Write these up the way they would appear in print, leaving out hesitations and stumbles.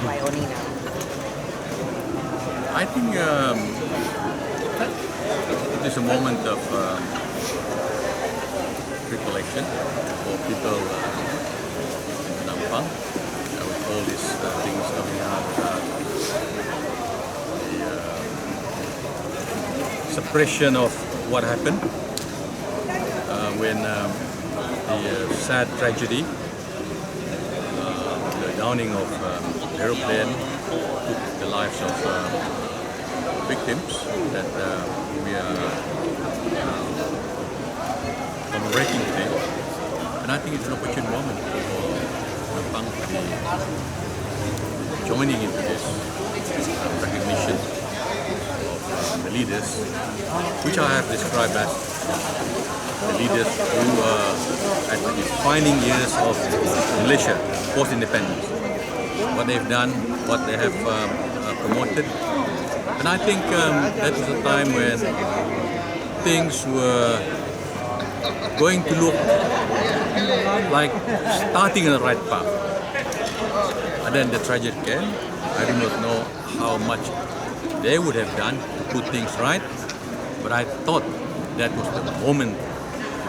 Why only now? I think it is a moment of recollection for people in Dompok with all these things coming out. The suppression of what happened when the sad tragedy, the downing of aeroplane took the lives of victims that we are commemorating today. And I think it's an opportune moment for Dompok to be joining into this recognition of the leaders, which I have described as the leaders who are at the defining years of Malaysia post-independence. What they've done, what they have promoted. And I think that was a time when things were going to look like starting on the right path. And then the tragedy came. I do not know how much they would have done to put things right, but I thought that was the moment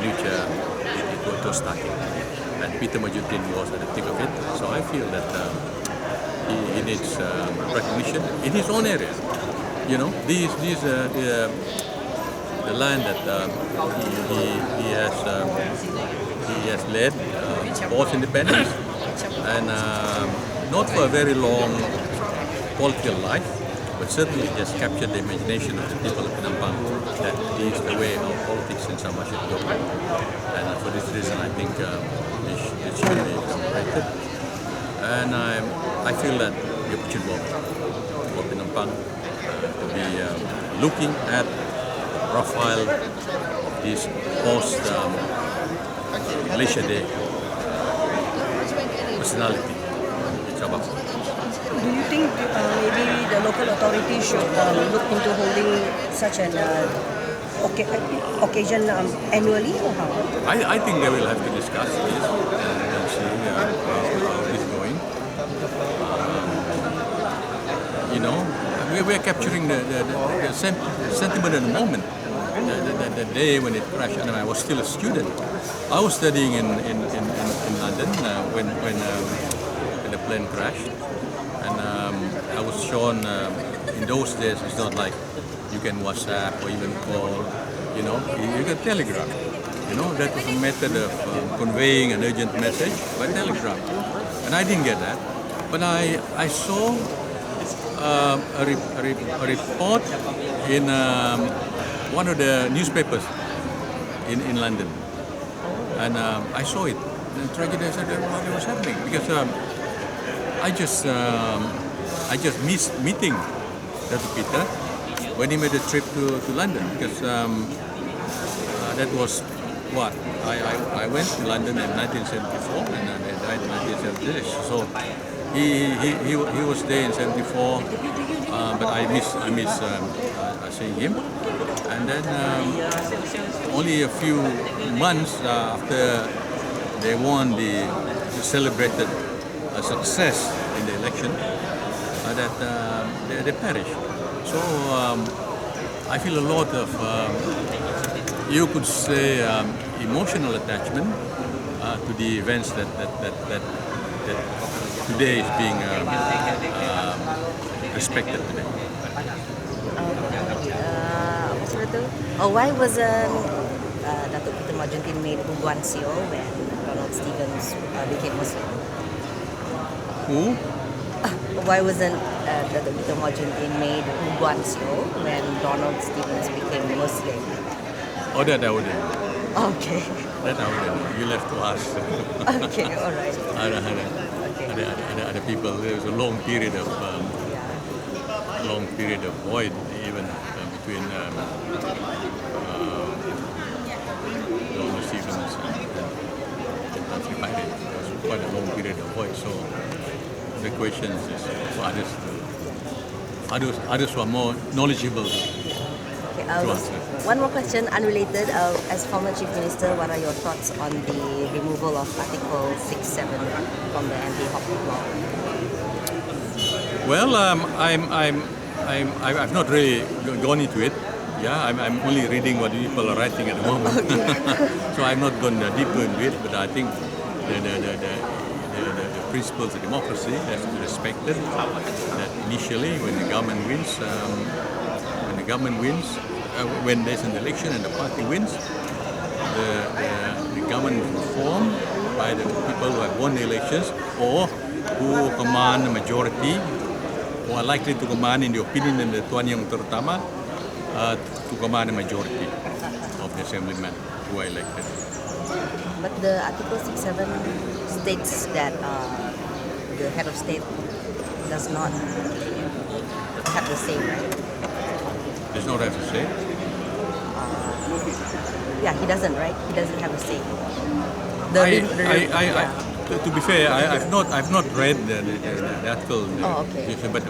in which it was starting. And Peter Mojuntin was at the thick of it, so I feel that he needs recognition in his own area. You know, these the land that he has led post-independence, and not for a very long political life, but certainly just captured the imagination of the people of Dompok that is the way our politics in Sabah should go. And for this reason, I think it should be commemorated. And I feel that the opportune moment for Dompok to be looking at profile of this post-Malaysia Day personality in Sabah. Do you think maybe the local authorities should look into holding such an occasion annually, or how? I think they will have to discuss this and see how it is going. You know, we are capturing the sentiment at the moment. The day when it crashed, and I was still a student. I was studying in London when the plane crashed, and I was shown in those days. It's not like you can WhatsApp or even call. You know, you can telegraph. You know, that was a method of conveying an urgent message by telegraph, and I didn't get that. But I saw a report in one of the newspapers in London, and I saw it. The tragedy, I said, what was happening? Because I just missed meeting Dr. Peter when he made a trip to London, because that was what I went to London in 1974 and I died in 1976. So he was there in 74, but I miss seeing him. And then only a few months after they won the celebrated success in the election, that they perished. So I feel a lot of, you could say, emotional attachment to the events that today is being respected today. Why wasn't Datuk Peter Mojuntin made Uguan Sio when Donald Stevens became Muslim? Who? Why wasn't Datuk Peter Mojuntin made Uguan Sio when Donald Stevens became Muslim? Oh, that I wouldn't. Okay. That I wouldn't. You left to us. Okay, all right. Other people. There was a long period of void even between Donald Stevens and Country Party. It was quite a long period of void. So the question is for others who are more knowledgeable. Okay, one more question, unrelated. As former Chief Minister, what are your thoughts on the removal of Article 6.7 from the anti-hop law? Well, I've not really gone into it. Yeah, I'm only reading what people are writing at the moment. So I've not gone deeper into it, but I think the principles of democracy has to be respected. That initially, when the government wins, when there's an election and the party wins, the government is formed by the people who have won the elections or who command the majority, who are likely to command, in the opinion of the Tuan Yang Terutama, to command the majority of the assemblymen who are elected. But the Article 67 states that the head of state does not have the say, right? Does not have to say. Yeah, he doesn't, right? He doesn't have a say. To be fair, I've not read the article. Oh, okay. But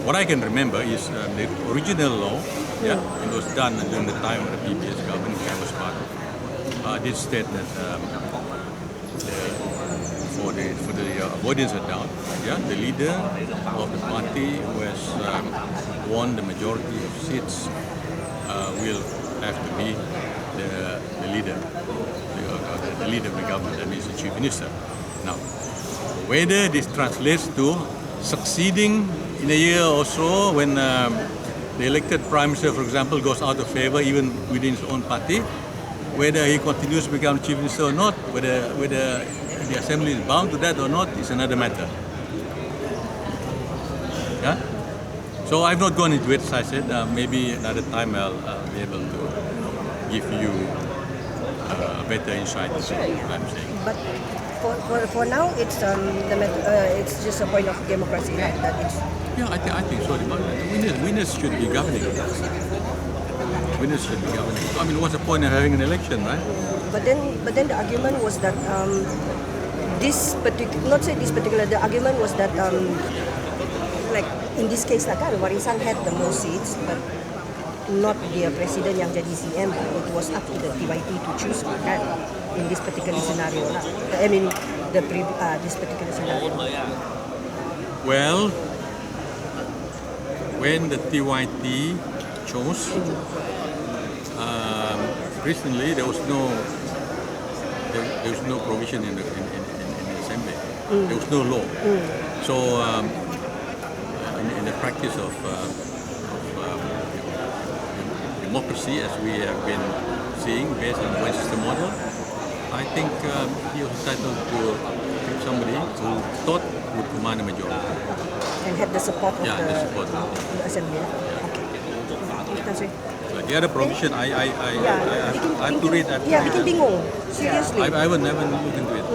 what I can remember is the original law. Yeah, it was done during the time of the PBS government, which I was part of. Did state that for the avoidance of doubt, yeah, the leader of the party who has won the majority of seats will have to be the leader, the leader of the government, that means the chief minister. Now, whether this translates to succeeding in a year or so when the elected prime minister, for example, goes out of favor even within his own party, whether he continues to become chief minister or not, whether the assembly is bound to that or not, is another matter. Yeah? So I've not gone into it, as I said. Maybe another time I'll be able to give you a better insight into what I'm saying. But for now, it's just a point of democracy, right? That it's Yeah, I think so. Winners should be governing. Winners should be governing. I mean, what's the point of having an election, right? But then the argument was that the argument was that like in this case lah kan, Warisan had the most seats, but not the president yang jadi CM. It was up to the TYT to choose kan in this particular scenario lah. I mean this particular scenario. Well, when the TYT chose, recently there was no provision in the assembly. There was no law. So in the practice of democracy, as we have been seeing based on the one system model, I think he was entitled to pick somebody who thought would command the majority. And had the support of the support of the assembly. Okay. That's right. The other provision, I have to read. Bikin bingung. Seriously. I would never look into it.